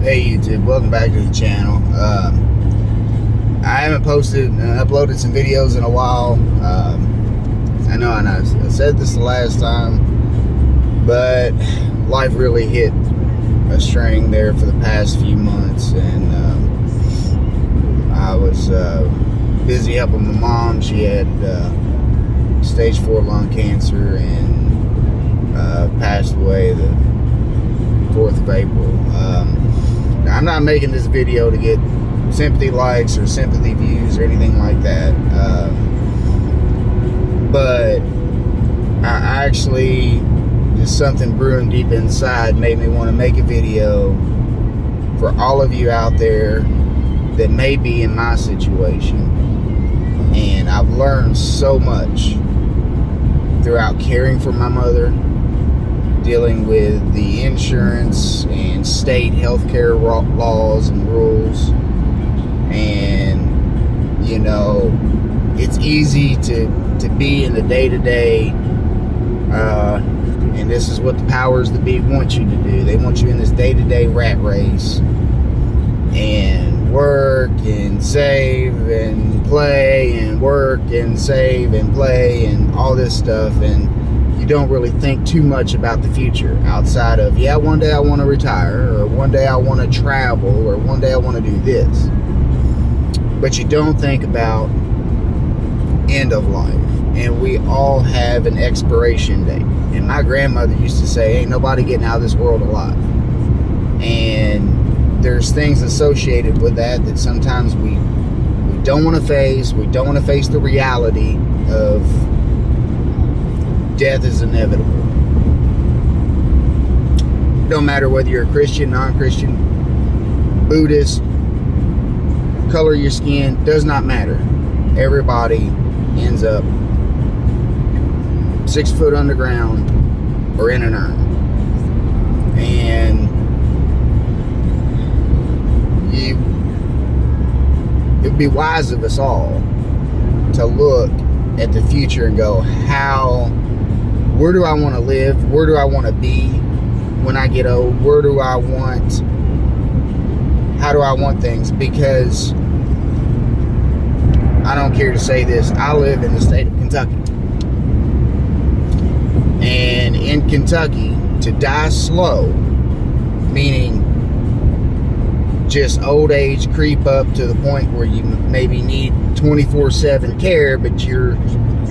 Hey YouTube, welcome back to the channel. I haven't posted and uploaded some videos in a while. I know I said this the last time, but life really hit a string there for the past few months, and I was busy helping my mom. She had stage 4 lung cancer and passed away the 4th of April. I'm not making this video to get sympathy likes or sympathy views or anything like that, but I actually, just something brewing deep inside made me want to make a video for all of you out there that may be in my situation. And I've learned so much throughout caring for my mother, dealing with the insurance and state healthcare laws and rules. And you know, it's easy to be in the day-to-day, and this is what the powers that be want you to do. They want you in this day-to-day rat race and work and save and play and work and save and play and all this stuff, and you don't really think too much about the future outside of, yeah, one day I want to retire, or one day I want to travel, or one day I want to do this. But you don't think about end of life. And we all have an expiration date. And my grandmother used to say, ain't nobody getting out of this world alive. And there's things associated with that sometimes we don't want to face. We don't want to face the reality of death is inevitable. No matter whether you're a Christian, non-Christian, Buddhist, color of your skin, does not matter. Everybody ends up 6 foot underground or in an urn. And it'd be wise of us all to look at the future and go, where do I want to live? Where do I want to be when I get old? How do I want things? Because I don't care to say this, I live in the state of Kentucky. And in Kentucky, to die slow, meaning just old age creep up to the point where you maybe need 24/7 care, but you're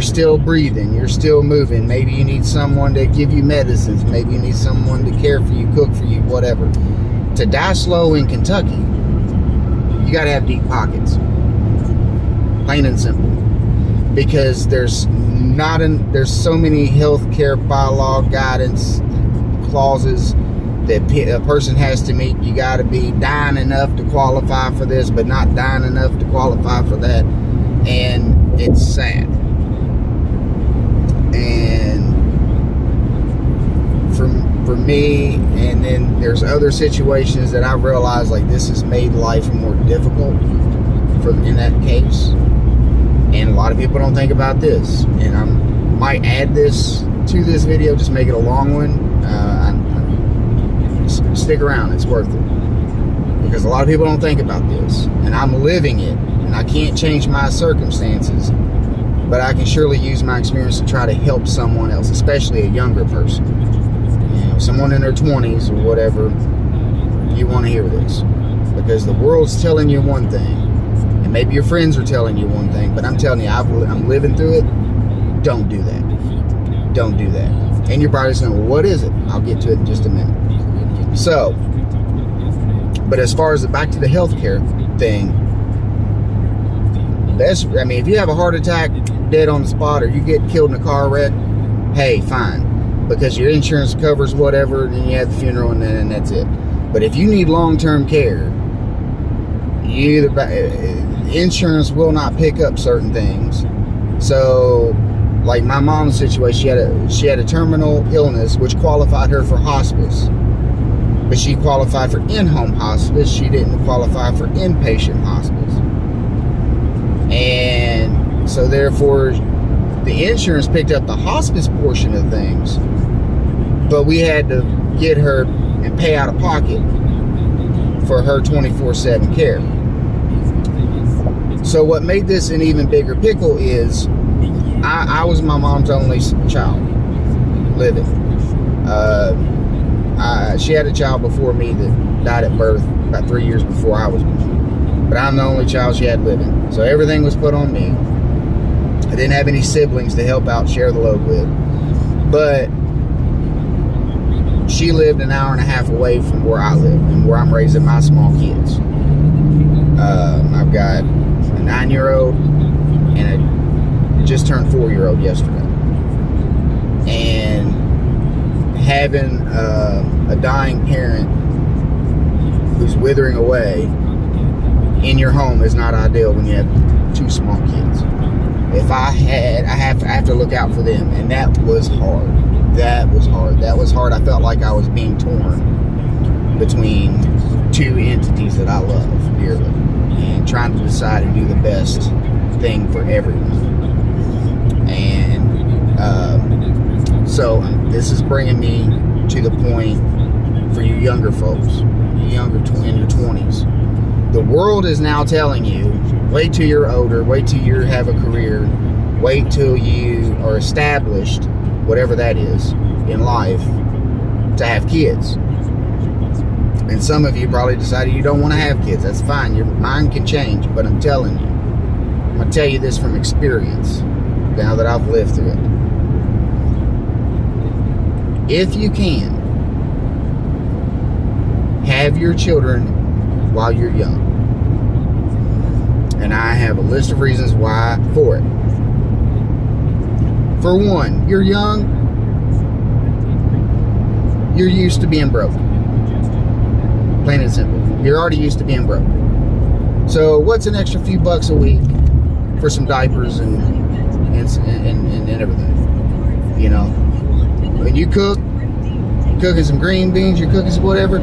still breathing, you're still moving. Maybe you need someone to give you medicines, maybe you need someone to care for you, cook for you, whatever. To die slow in Kentucky, you gotta have deep pockets. Plain and simple. Because there's so many healthcare bylaw guidance clauses that a person has to meet. You got to be dying enough to qualify for this, but not dying enough to qualify for that. And it's sad. And for me, and then there's other situations that I realize, like, this has made life more difficult in that case. And a lot of people don't think about this. And I might add this to this video, just make it a long one. Stick around, it's worth it. Because a lot of people don't think about this. And I'm living it. And I can't change my circumstances. But I can surely use my experience to try to help someone else, especially a younger person. You know, someone in their 20s or whatever, you want to hear this. Because the world's telling you one thing. And maybe your friends are telling you one thing, but I'm telling you, I'm living through it. Don't do that. Don't do that. And you're probably saying, well, what is it? I'll get to it in just a minute. So, but as far as back to the healthcare thing, if you have a heart attack, dead on the spot, or you get killed in a car wreck, hey, fine. Because your insurance covers whatever, and you have the funeral, and that's it. But if you need long-term care, insurance will not pick up certain things. So, like my mom's situation, she had a terminal illness which qualified her for hospice, but she qualified for in-home hospice. She didn't qualify for inpatient hospice, and so therefore the insurance picked up the hospice portion of things, but we had to get her and pay out of pocket for her 24/7 care. So what made this an even bigger pickle is I was my mom's only child living. She had a child before me that died at birth about 3 years before I was born. But I'm the only child she had living. So everything was put on me. I didn't have any siblings to help out, share the load with. But she lived an hour and a half away from where I live and where I'm raising my small kids. I've got a 9-year-old and a just turned 4-year-old yesterday. And having a dying parent who's withering away in your home is not ideal when you have 2 small kids. If I have to look out for them, and that was hard. That was hard. I felt like I was being torn between 2 entities that I love dearly, and trying to decide to do the best thing for everyone. And so this is bringing me to the point for you younger folks, in your 20s. The world is now telling you, wait till you're older, wait till you have a career, wait till you are established, whatever that is, in life, to have kids. And some of you probably decided you don't want to have kids. That's fine. Your mind can change, but I'm telling you, I'm going to tell you this from experience, now that I've lived through it. If you can, have your children while you're young. And I have a list of reasons why for it. For one, you're young, you're used to being broke. Plain and simple. You're already used to being broke. So what's an extra few bucks a week for some diapers and everything? You know, when you cook, you're cooking some green beans, you're cooking some whatever,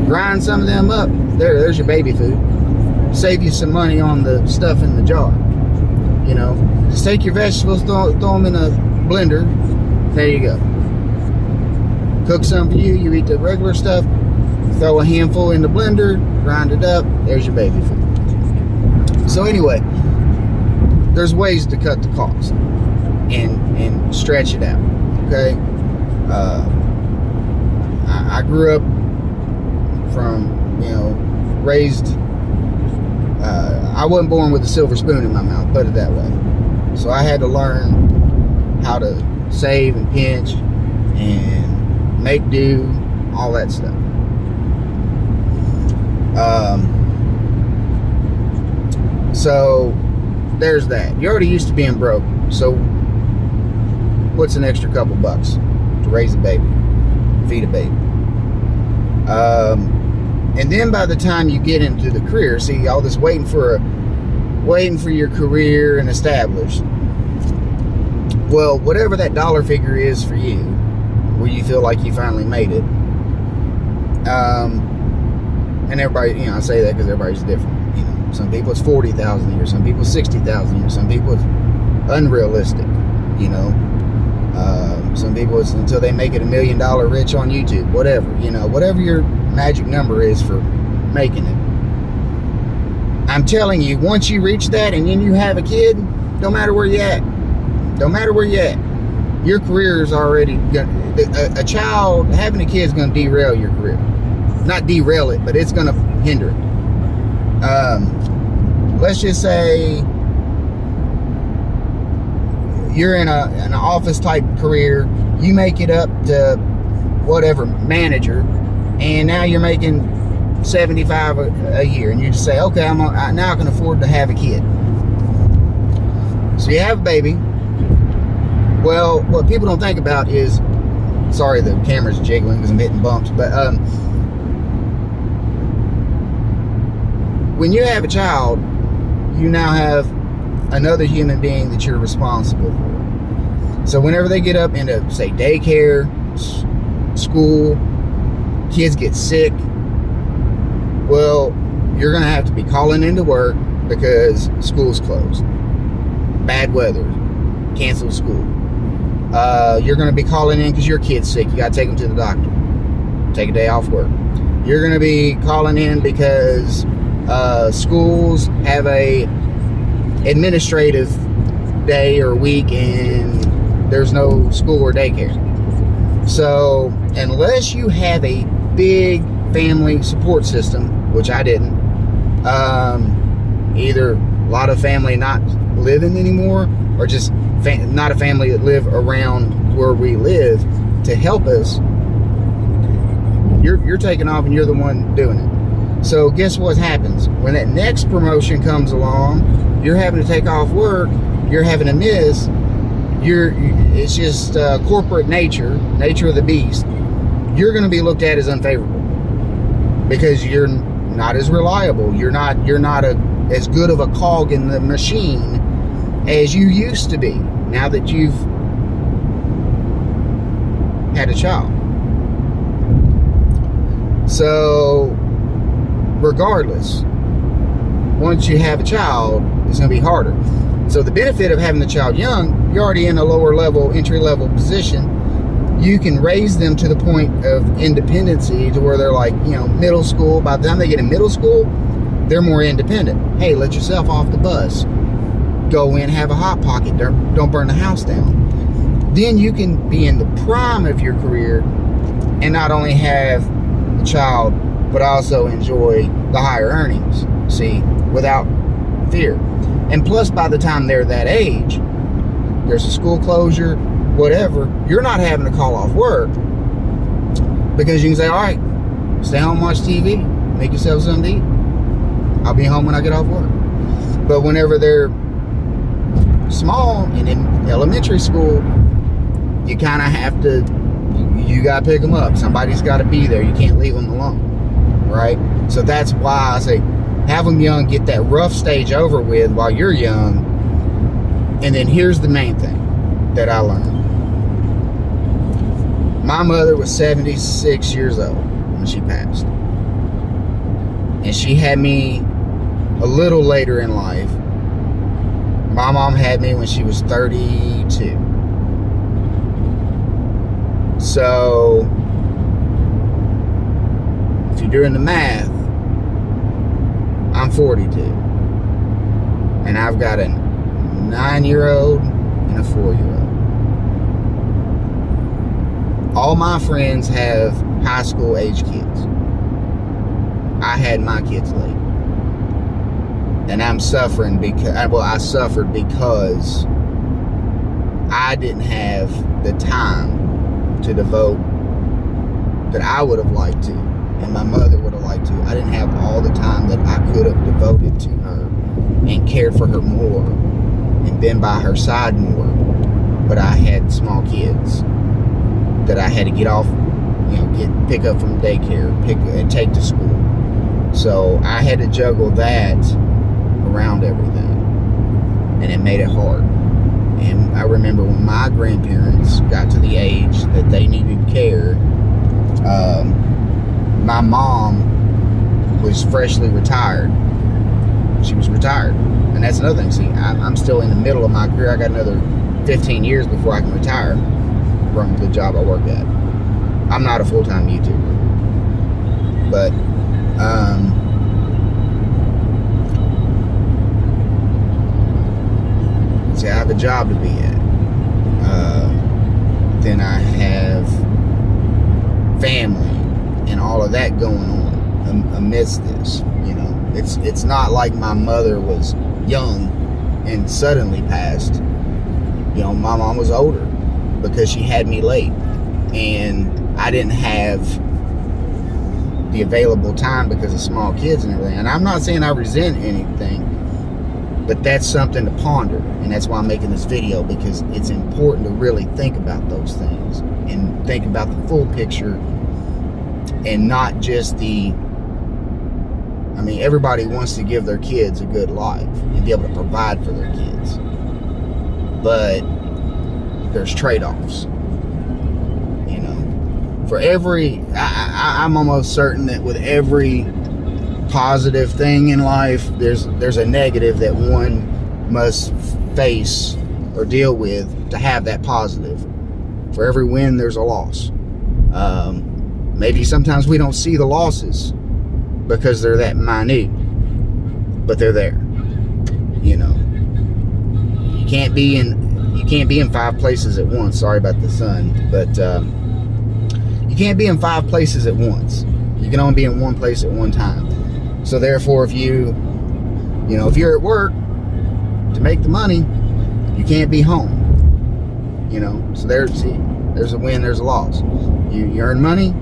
grind some of them up. There's your baby food. Save you some money on the stuff in the jar. You know, just take your vegetables, throw them in a blender. There you go. Cook some for you. You eat the regular stuff. Throw a handful in the blender, grind it up. There's your baby food. So anyway, there's ways to cut the cost and stretch it out. Okay. I grew up raised. I wasn't born with a silver spoon in my mouth, put it that way. So I had to learn how to save and pinch and make do, all that stuff. So there's that. You're already used to being broke. So what's an extra couple bucks to raise a baby, feed a baby? And then by the time you get into the career, see, all this waiting for your career and established. Well, whatever that dollar figure is for you, where you feel like you finally made it. And everybody, I say that because everybody's different. Some people it's 40,000 a year, some people 60,000 a year, some people it's unrealistic. Some people it's until they make it $1 million rich on YouTube, whatever. Whatever your magic number is for making it. I'm telling you, once you reach that and then you have a kid, no matter where you're at, your career is already a child. Having a kid is going to derail your career. Not derail it, but it's going to hinder it. Let's just say you're in an office type career, you make it up to whatever, manager, and now you're making 75 a year, and you just say, okay, I now can afford to have a kid. So you have a baby. Well, what people don't think about is, sorry, the camera's jiggling because I'm hitting bumps, but when you have a child, you now have another human being that you're responsible for. So whenever they get up into, say, daycare, school, kids get sick, well, you're going to have to be calling into work because school's closed. Bad weather, canceled school. You're going to be calling in because your kid's sick. You got to take them to the doctor. Take a day off work. You're going to be calling in because schools have a administrative day or week and there's no school or daycare. So unless you have a big family support system, which I didn't, either a lot of family not living anymore or just not a family that live around where we live to help us, you're taking off and you're the one doing it. So guess what happens? When that next promotion comes along, you're having to take off work, you're having to miss, it's just corporate nature of the beast. You're going to be looked at as unfavorable because you're not as reliable. You're not as good of a cog in the machine as you used to be now that you've had a child. So regardless, once you have a child, it's going to be harder. So the benefit of having the child young, you're already in a lower level, entry level position. You can raise them to the point of independency to where they're like, middle school. By the time they get in middle school, they're more independent. Hey, let yourself off the bus. Go in, have a hot pocket. Don't burn the house down. Then you can be in the prime of your career and not only have the child, but also enjoy the higher earnings, see, without fear. And plus, by the time they're that age, there's a school closure, whatever, you're not having to call off work because you can say, all right, stay home, watch TV, make yourself something to eat. I'll be home when I get off work. But whenever they're small and in elementary school, you kind of have to, you got to pick them up. Somebody's got to be there. You can't leave them alone, right? So that's why I say have them young, get that rough stage over with while you're young. And then here's the main thing that I learned. My mother was 76 years old when she passed. And she had me a little later in life. My mom had me when she was 32. So, if you're doing the math, I'm 42. And I've got a 9-year-old and a 4-year-old. All my friends have high school age kids. I had my kids late. And I'm suffering because, I suffered because I didn't have the time to devote that I would have liked to, and my mother would have liked to. I didn't have all the time that I could have devoted to her and cared for her more and been by her side more. But I had small kids that I had to get off, pick up from daycare, and take to school. So I had to juggle that around everything, and it made it hard. And I remember when my grandparents got to the age that they needed care, my mom was freshly retired. She was retired. And that's another thing. See, I'm still in the middle of my career. I got another 15 years before I can retire from the job I work at. I'm not a full-time YouTuber. But, see, I have a job to be at. Then I have family and all of that going on amidst this. It's not like my mother was young and suddenly passed. My mom was older because she had me late, and I didn't have the available time because of small kids and everything. And I'm not saying I resent anything, but that's something to ponder, and that's why I'm making this video, because it's important to really think about those things and think about the full picture and not just everybody wants to give their kids a good life and be able to provide for their kids, but there's trade-offs. For I'm almost certain that with every positive thing in life, there's a negative that one must face or deal with to have that positive. For every win, there's a loss. Maybe sometimes we don't see the losses because they're that minute, but they're there. You know, you can't be in 5 places at once. Sorry about the sun, but you can't be in 5 places at once. You can only be in one place at one time. So therefore, if you're at work to make the money, you can't be home. You know, so there's a win, there's a loss. You earn money,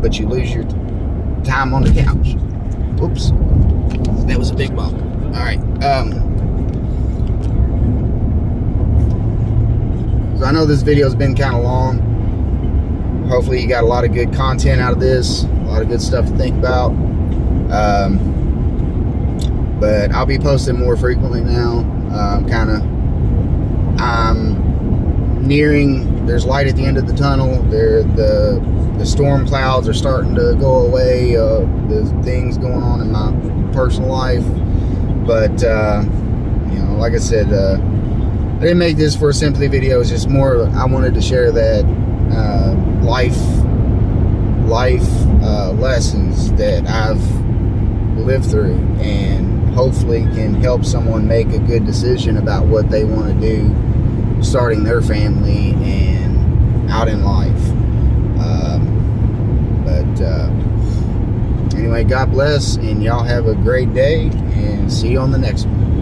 but you lose your time on the couch. Oops, that was a big bump. All right. So I know this video has been kind of long. Hopefully you got a lot of good content out of this, a lot of good stuff to think about. But I'll be posting more frequently now. I'm nearing, there's light at the end of the tunnel. The storm clouds are starting to go away. There's things going on in my personal life. But, like I said, I didn't make this for a sympathy video. It's just more, I wanted to share that life lessons that I've lived through, and hopefully can help someone make a good decision about what they want to do starting their family and out in life. Anyway, God bless, and y'all have a great day, and see you on the next one.